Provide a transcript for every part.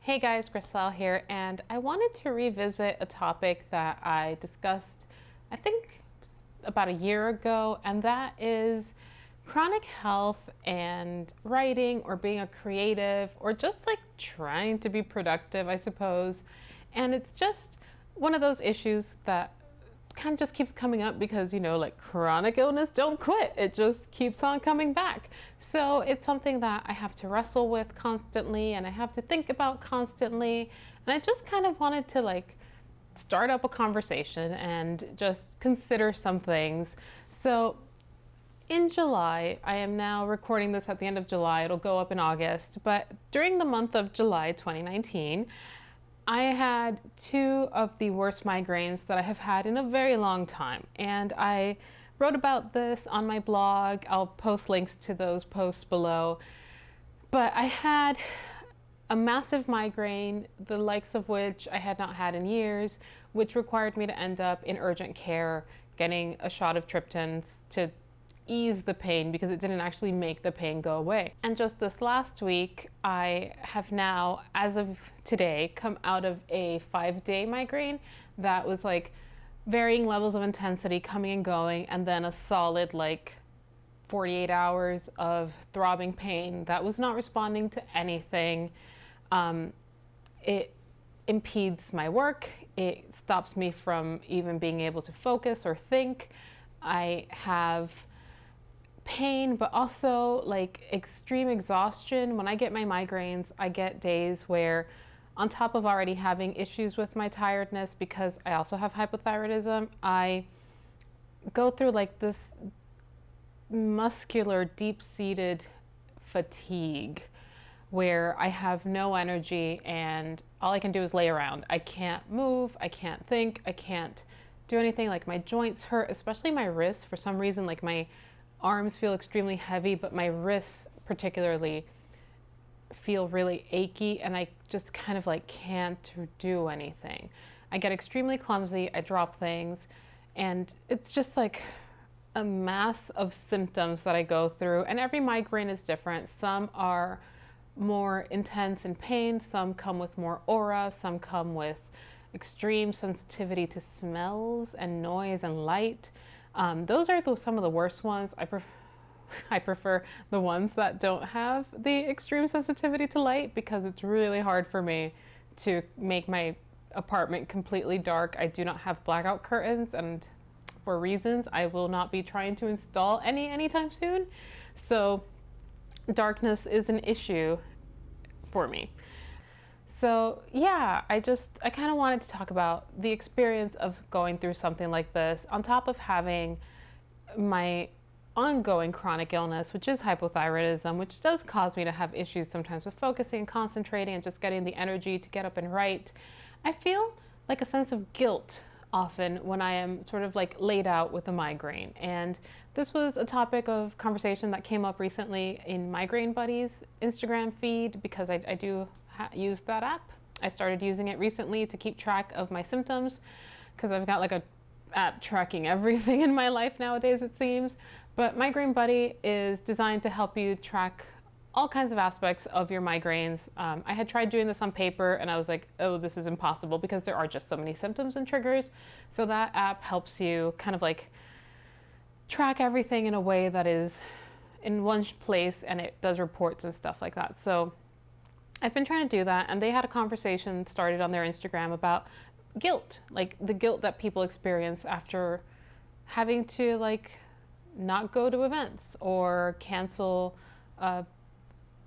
Hey guys, Chriselle here, and I wanted to revisit a topic that I discussed, I think, about a year ago, and that is chronic health and writing or being a creative or just like trying to be productive, I suppose. And it's just one of those issues that kind of just keeps coming up because, like chronic illness don't quit. It just keeps on coming back. So it's something that I have to wrestle with constantly and I have to think about constantly. And I just kind of wanted to start up a conversation and just consider some things. So in July, I am now recording this at the end of July. It'll go up in August. But during the month of July 2019, I had two of the worst migraines that I have had in a very long time. And I wrote about this on my blog. I'll post links to those posts below. But I had a massive migraine, the likes of which I had not had in years, which required me to end up in urgent care, getting a shot of triptans to ease the pain because it didn't actually make the pain go away. And just this last week, I have now, as of today, come out of a 5-day migraine that was varying levels of intensity coming and going, and then a solid 48 hours of throbbing pain that was not responding to anything. It impedes my work. It stops me from even being able to focus or think. I have pain, but also extreme exhaustion. When I get my migraines, I get days where, on top of already having issues with my tiredness because I also have hypothyroidism, I go through this muscular, deep-seated fatigue where I have no energy and all I can do is lay around. I can't move, I can't think, I can't do anything. My joints hurt, especially my wrists. For some reason, my arms feel extremely heavy, but my wrists particularly feel really achy, and I just kind of can't do anything. I get extremely clumsy, I drop things, and it's just a mass of symptoms that I go through, and every migraine is different. Some are more intense in pain, some come with more aura, some come with extreme sensitivity to smells and noise and light. Those are some of the worst ones. I prefer the ones that don't have the extreme sensitivity to light because it's really hard for me to make my apartment completely dark. I do not have blackout curtains, and for reasons I will not be trying to install anytime soon. So darkness is an issue for me. So yeah, I kind of wanted to talk about the experience of going through something like this on top of having my ongoing chronic illness, which is hypothyroidism, which does cause me to have issues sometimes with focusing, concentrating, and just getting the energy to get up and write. I feel a sense of guilt often when I am sort of laid out with a migraine. And this was a topic of conversation that came up recently in Migraine Buddy's Instagram feed because I do use that app. I started using it recently to keep track of my symptoms because I've got a app tracking everything in my life nowadays, it seems. But Migraine Buddy is designed to help you track all kinds of aspects of your migraines. I had tried doing this on paper and I was like, oh, this is impossible because there are just so many symptoms and triggers. So that app helps you kind of track everything in a way that is in one place, and it does reports and stuff like that. So I've been trying to do that, and they had a conversation started on their Instagram about guilt, the guilt that people experience after having to not go to events or cancel a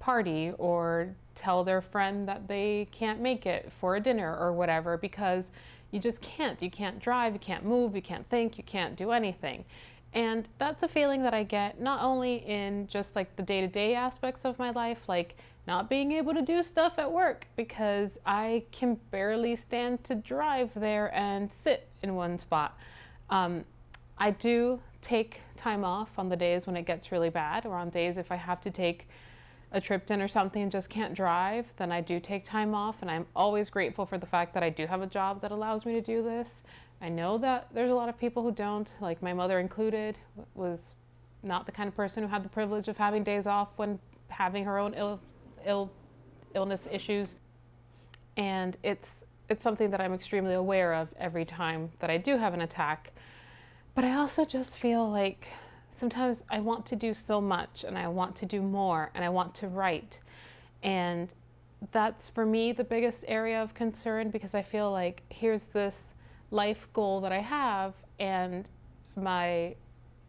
party or tell their friend that they can't make it for a dinner or whatever because you just can't. You can't drive, you can't move, you can't think, you can't do anything. And that's a feeling that I get not only in just the day-to-day aspects of my life, not being able to do stuff at work because I can barely stand to drive there and sit in one spot. I do take time off on the days when it gets really bad, or on days if I have to take a triptan or something and just can't drive, then I do take time off, and I'm always grateful for the fact that I do have a job that allows me to do this. I know that there's a lot of people who don't, my mother included, was not the kind of person who had the privilege of having days off when having her own illness issues. And it's something that I'm extremely aware of every time that I do have an attack. But I also just feel like sometimes I want to do so much, and I want to do more, and I want to write. And that's for me the biggest area of concern, because I feel like here's this life goal that I have, and my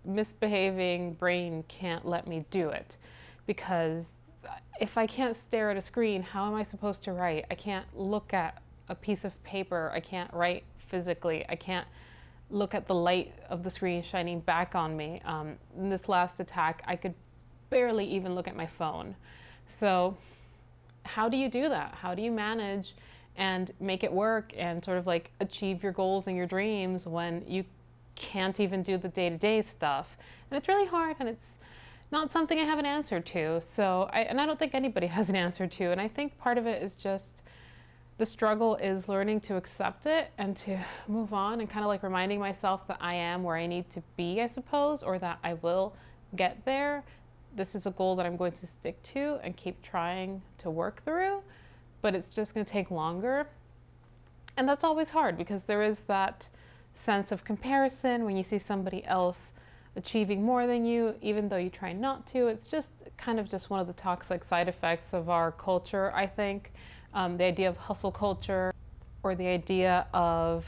misbehaving brain can't let me do it. Because if I can't stare at a screen, how am I supposed to write? I can't look at a piece of paper. I can't write physically. I can't look at the light of the screen shining back on me. In this last attack, I could barely even look at my phone. So how do you do that? How do you manage and make it work and sort of like achieve your goals and your dreams when you can't even do the day-to-day stuff? And it's really hard, and it's not something I have an answer to. So I don't think anybody has an answer to. And I think part of it is just the struggle is learning to accept it and to move on, and kind of like reminding myself that I am where I need to be, I suppose, or that I will get there. This is a goal that I'm going to stick to and keep trying to work through, but it's just going to take longer. And that's always hard, because there is that sense of comparison when you see somebody else achieving more than you, even though you try not to. It's just kind of just one of the toxic side effects of our culture, I think. The idea of hustle culture, or the idea of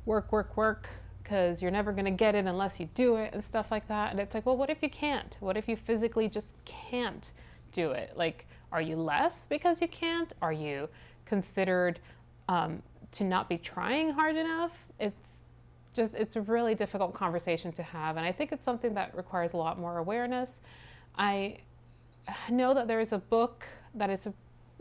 work, work, work, because you're never going to get it unless you do it, and stuff like that. And it's like, well, what if you can't? What if you physically just can't do it? Like, are you less because you can't? Are you considered to not be trying hard enough? It's a really difficult conversation to have. And I think it's something that requires a lot more awareness. I know that there is a book that is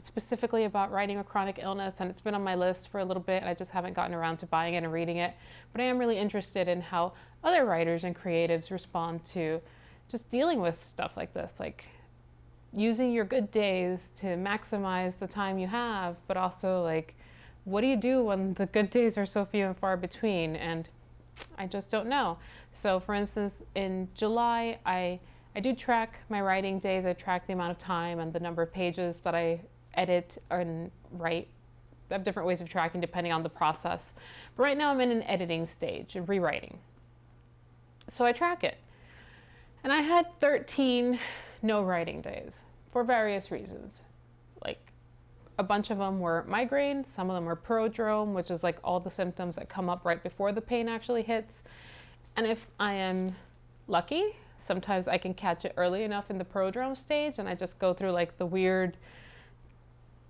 specifically about writing a chronic illness, and it's been on my list for a little bit, and I just haven't gotten around to buying it and reading it. But I am really interested in how other writers and creatives respond to just dealing with stuff like this, like using your good days to maximize the time you have, but also like, what do you do when the good days are so few and far between? And I just don't know. So for instance, in July, I do track my writing days. I track the amount of time and the number of pages that I edit and write. I have different ways of tracking depending on the process. But right now I'm in an editing stage and rewriting. So I track it. And I had 13 no writing days for various reasons. Like, a bunch of them were migraines, some of them were prodrome, which is like all the symptoms that come up right before the pain actually hits. And if I am lucky, sometimes I can catch it early enough in the prodrome stage, and I just go through like the weird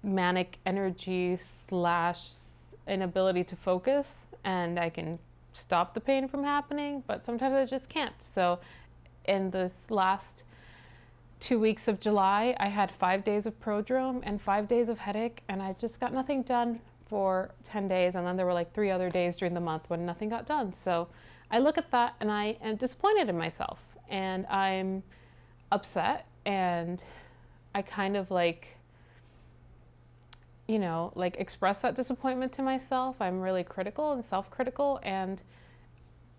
manic energy / inability to focus, and I can stop the pain from happening, but sometimes I just can't. So in this last 2 weeks of July, I had 5 days of prodrome and 5 days of headache, and I just got nothing done for 10 days. And then there were like 3 other days during the month when nothing got done. So I look at that and I am disappointed in myself, and I'm upset, and I kind of like, like express that disappointment to myself. I'm really critical and self-critical, and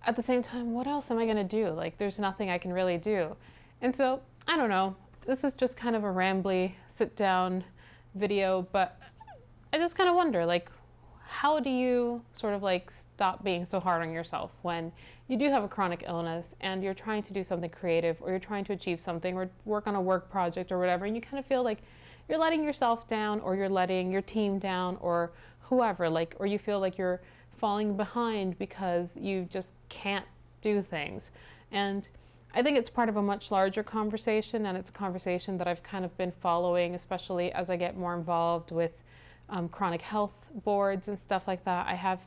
at the same time, what else am I gonna do? Like, there's nothing I can really do. And so, I don't know, this is just kind of a rambly sit down video, but I just kind of wonder, like, how do you sort of like stop being so hard on yourself when you do have a chronic illness and you're trying to do something creative, or you're trying to achieve something, or work on a work project or whatever, and you kind of feel like you're letting yourself down, or you're letting your team down, or whoever, like, or you feel like you're falling behind because you just can't do things. And I think it's part of a much larger conversation, and it's a conversation that I've kind of been following, especially as I get more involved with chronic health boards and stuff like that. I have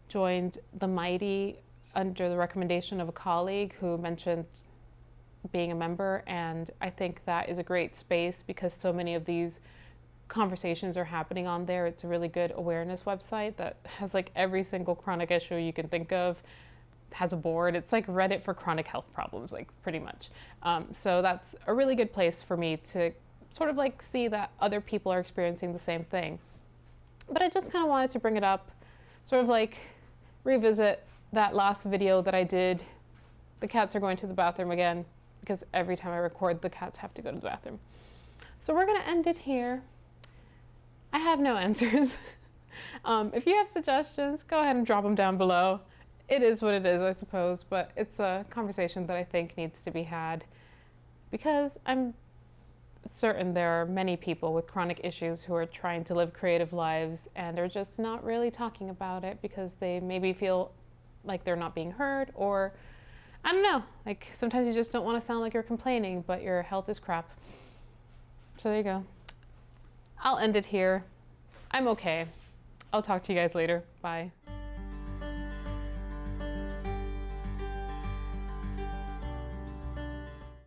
joined the Mighty under the recommendation of a colleague who mentioned being a member, and I think that is a great space because so many of these conversations are happening on there. It's a really good awareness website that has like every single chronic issue you can think of, has a board. It's like Reddit for chronic health problems, like pretty much. So that's a really good place for me to sort of like see that other people are experiencing the same thing. But I just kind of wanted to bring it up, sort of like revisit that last video that I did. The cats are going to the bathroom again, because every time I record, the cats have to go to the bathroom. So we're gonna end it here. I have no answers. If you have suggestions, go ahead and drop them down below. It is what it is, I suppose, but it's a conversation that I think needs to be had because I'm certain there are many people with chronic issues who are trying to live creative lives and are just not really talking about it because they maybe feel like they're not being heard, or I don't know, like sometimes you just don't want to sound like you're complaining, but your health is crap. So there you go. I'll end it here. I'm okay. I'll talk to you guys later. Bye.